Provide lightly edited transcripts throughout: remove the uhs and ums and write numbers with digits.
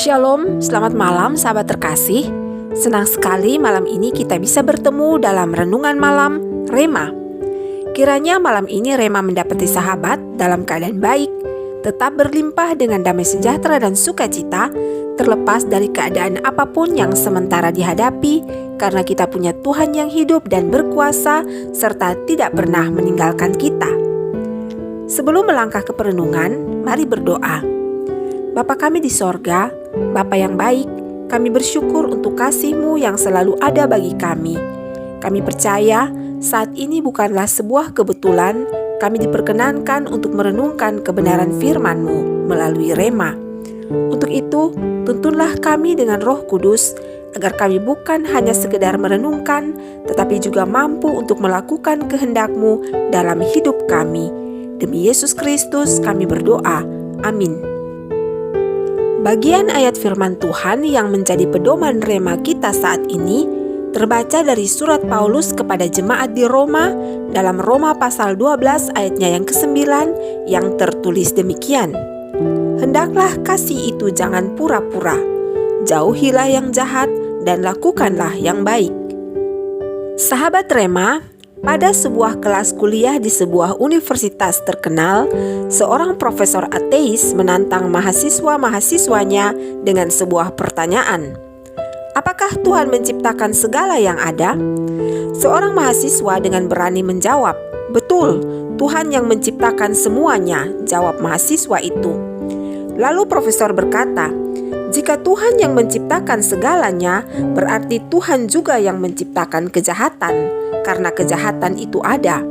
Shalom, selamat malam sahabat terkasih. Senang sekali malam ini kita bisa bertemu dalam renungan malam Rema. Kiranya malam ini Rema mendapati sahabat dalam keadaan baik, tetap berlimpah dengan damai sejahtera dan sukacita, terlepas dari keadaan apapun yang sementara dihadapi, karena kita punya Tuhan yang hidup dan berkuasa, serta tidak pernah meninggalkan kita. Sebelum melangkah ke perenungan, mari berdoa. Bapa kami di sorga, Bapa yang baik, kami bersyukur untuk kasih-Mu yang selalu ada bagi kami. Kami percaya saat ini bukanlah sebuah kebetulan kami diperkenankan untuk merenungkan kebenaran firman-Mu melalui Rema. Untuk itu, tuntunlah kami dengan Roh Kudus, agar kami bukan hanya sekedar merenungkan, tetapi juga mampu untuk melakukan kehendak-Mu dalam hidup kami. Demi Yesus Kristus kami berdoa. Amin. Bagian ayat firman Tuhan yang menjadi pedoman Rema kita saat ini terbaca dari surat Paulus kepada jemaat di Roma dalam Roma pasal 12 ayatnya yang ke-9 yang tertulis demikian. Hendaklah kasih itu jangan pura-pura, jauhilah yang jahat dan lakukanlah yang baik. Sahabat Rema, pada sebuah kelas kuliah di sebuah universitas terkenal, seorang profesor ateis menantang mahasiswa-mahasiswanya dengan sebuah pertanyaan. Apakah Tuhan menciptakan segala yang ada? Seorang mahasiswa dengan berani menjawab, "Betul, Tuhan yang menciptakan semuanya," jawab mahasiswa itu. Lalu profesor berkata, "Jika Tuhan yang menciptakan segalanya, berarti Tuhan juga yang menciptakan kejahatan, karena kejahatan itu ada.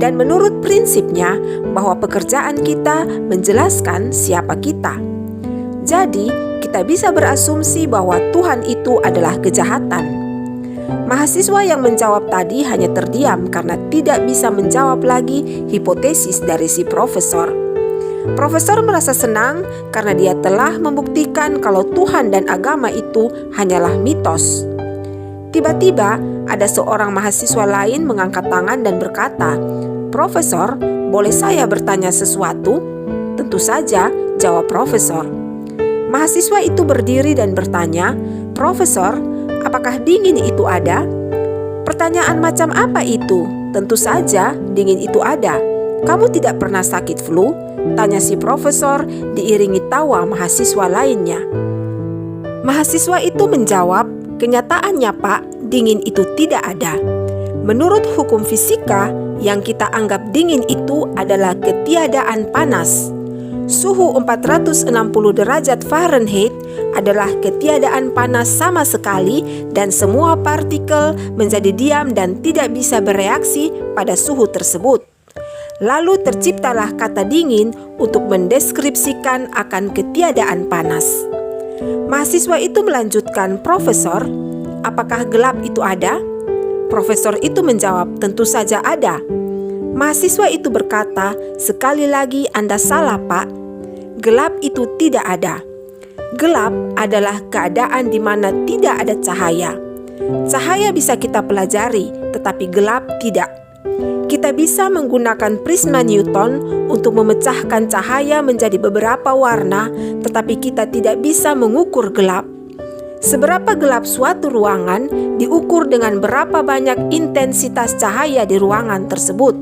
Dan menurut prinsipnya bahwa pekerjaan kita menjelaskan siapa kita. Jadi, kita bisa berasumsi bahwa Tuhan itu adalah kejahatan." Mahasiswa yang menjawab tadi hanya terdiam karena tidak bisa menjawab lagi hipotesis dari si profesor. Profesor merasa senang karena dia telah membuktikan kalau Tuhan dan agama itu hanyalah mitos. Tiba-tiba ada seorang mahasiswa lain mengangkat tangan dan berkata, "Profesor, boleh saya bertanya sesuatu?" "Tentu saja," jawab profesor. Mahasiswa itu berdiri dan bertanya, "Profesor, apakah dingin itu ada?" "Pertanyaan macam apa itu?" "Tentu saja, dingin itu ada. Kamu tidak pernah sakit flu?" tanya si profesor diiringi tawa mahasiswa lainnya. Mahasiswa itu menjawab, "Kenyataannya Pak, dingin itu tidak ada. Menurut hukum fisika, yang kita anggap dingin itu adalah ketiadaan panas. Suhu 460 derajat Fahrenheit adalah ketiadaan panas sama sekali dan semua partikel menjadi diam dan tidak bisa bereaksi pada suhu tersebut. Lalu terciptalah kata dingin untuk mendeskripsikan akan ketiadaan panas." Mahasiswa itu melanjutkan, "Profesor, apakah gelap itu ada?" Profesor itu menjawab, "Tentu saja ada." Mahasiswa itu berkata, "Sekali lagi Anda salah, Pak. Gelap itu tidak ada. Gelap adalah keadaan di mana tidak ada cahaya. Cahaya bisa kita pelajari, tetapi gelap tidak. Kita bisa menggunakan prisma Newton untuk memecahkan cahaya menjadi beberapa warna, tetapi kita tidak bisa mengukur gelap. Seberapa gelap suatu ruangan diukur dengan berapa banyak intensitas cahaya di ruangan tersebut.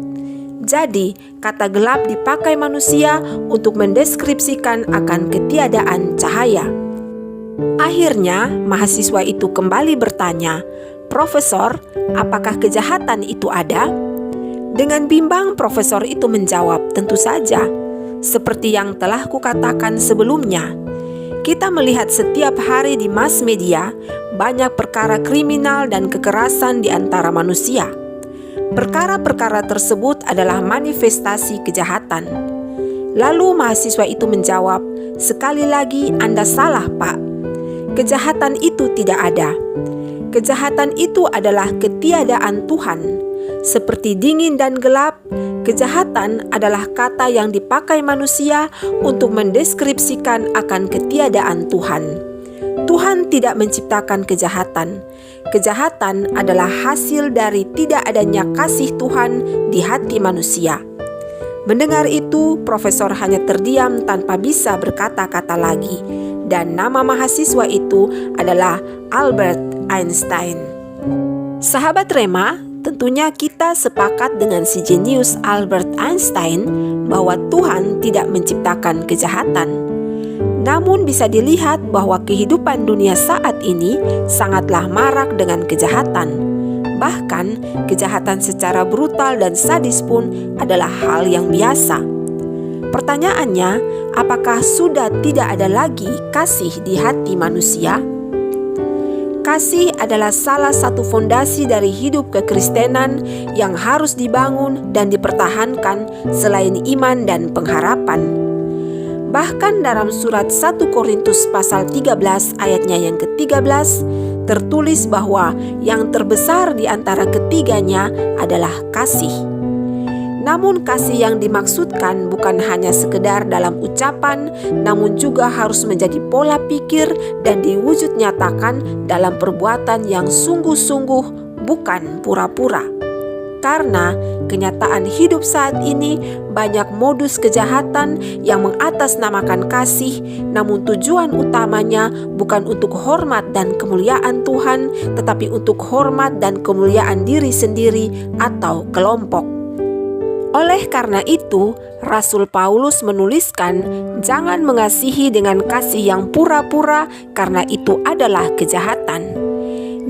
Jadi, kata gelap dipakai manusia untuk mendeskripsikan akan ketiadaan cahaya." Akhirnya, mahasiswa itu kembali bertanya, "Profesor, apakah kejahatan itu ada?" Dengan bimbang profesor itu menjawab, "Tentu saja. Seperti yang telah kukatakan sebelumnya, kita melihat setiap hari di mass media banyak perkara kriminal dan kekerasan di antara manusia. Perkara-perkara tersebut adalah manifestasi kejahatan." Lalu mahasiswa itu menjawab, "Sekali lagi Anda salah, Pak. Kejahatan itu tidak ada. Kejahatan itu adalah ketiadaan Tuhan. Seperti dingin dan gelap, kejahatan adalah kata yang dipakai manusia untuk mendeskripsikan akan ketiadaan Tuhan. Tuhan tidak menciptakan kejahatan. Kejahatan adalah hasil dari tidak adanya kasih Tuhan di hati manusia." Mendengar itu, profesor hanya terdiam tanpa bisa berkata-kata lagi. dan nama mahasiswa itu adalah Albert Einstein. Sahabat Rema, tentunya kita sepakat dengan si jenius Albert Einstein bahwa Tuhan tidak menciptakan kejahatan. Namun bisa dilihat bahwa kehidupan dunia saat ini sangatlah marak dengan kejahatan. Bahkan kejahatan secara brutal dan sadis pun adalah hal yang biasa. Pertanyaannya, apakah sudah tidak ada lagi kasih di hati manusia? Kasih adalah salah satu fondasi dari hidup kekristenan yang harus dibangun dan dipertahankan selain iman dan pengharapan. Bahkan dalam surat 1 Korintus pasal 13 ayatnya yang ke-13 tertulis bahwa yang terbesar di antara ketiganya adalah kasih. Namun kasih yang dimaksudkan bukan hanya sekedar dalam ucapan, namun juga harus menjadi pola pikir dan diwujud nyatakan dalam perbuatan yang sungguh-sungguh, bukan pura-pura. Karena kenyataan hidup saat ini banyak modus kejahatan yang mengatasnamakan kasih, namun tujuan utamanya bukan untuk hormat dan kemuliaan Tuhan, tetapi untuk hormat dan kemuliaan diri sendiri atau kelompok. Oleh karena itu, Rasul Paulus menuliskan, "Jangan mengasihi dengan kasih yang pura-pura, karena itu adalah kejahatan."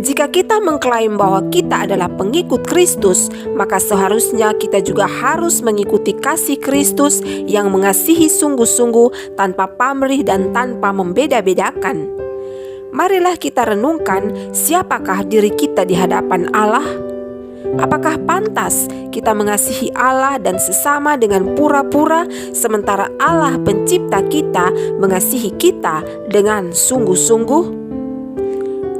Jika kita mengklaim bahwa kita adalah pengikut Kristus, maka seharusnya kita juga harus mengikuti kasih Kristus yang mengasihi sungguh-sungguh tanpa pamrih dan tanpa membeda-bedakan. Marilah kita renungkan, siapakah diri kita di hadapan Allah? Apakah pantas kita mengasihi Allah dan sesama dengan pura-pura, sementara Allah pencipta kita mengasihi kita dengan sungguh-sungguh?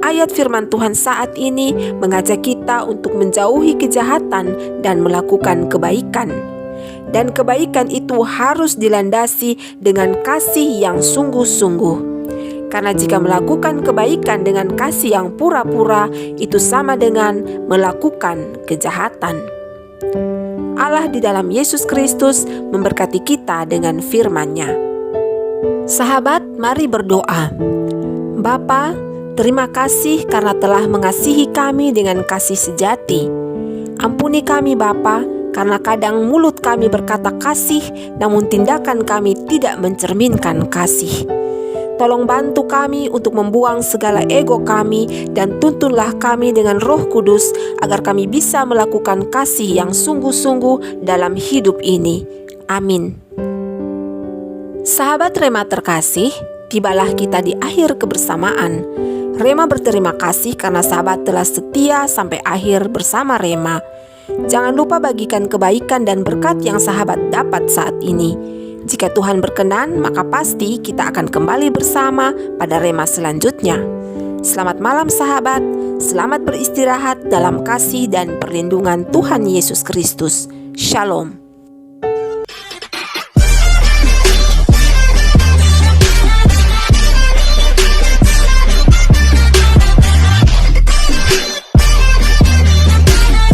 Ayat firman Tuhan saat ini mengajak kita untuk menjauhi kejahatan dan melakukan kebaikan. Dan kebaikan itu harus dilandasi dengan kasih yang sungguh-sungguh. Karena jika melakukan kebaikan dengan kasih yang pura-pura, itu sama dengan melakukan kejahatan. Allah di dalam Yesus Kristus memberkati kita dengan firman-Nya. Sahabat, mari berdoa. Bapa, terima kasih karena telah mengasihi kami dengan kasih sejati. Ampuni kami Bapa, karena kadang mulut kami berkata kasih, namun tindakan kami tidak mencerminkan kasih. Tolong bantu kami untuk membuang segala ego kami dan tuntunlah kami dengan Roh Kudus agar kami bisa melakukan kasih yang sungguh-sungguh dalam hidup ini. Amin. Sahabat Rema terkasih, tibalah kita di akhir kebersamaan. Rema berterima kasih karena sahabat telah setia sampai akhir bersama Rema. Jangan lupa bagikan kebaikan dan berkat yang sahabat dapat saat ini. Jika Tuhan berkenan, maka pasti kita akan kembali bersama pada Rema selanjutnya. Selamat malam sahabat, selamat beristirahat dalam kasih dan perlindungan Tuhan Yesus Kristus. Shalom.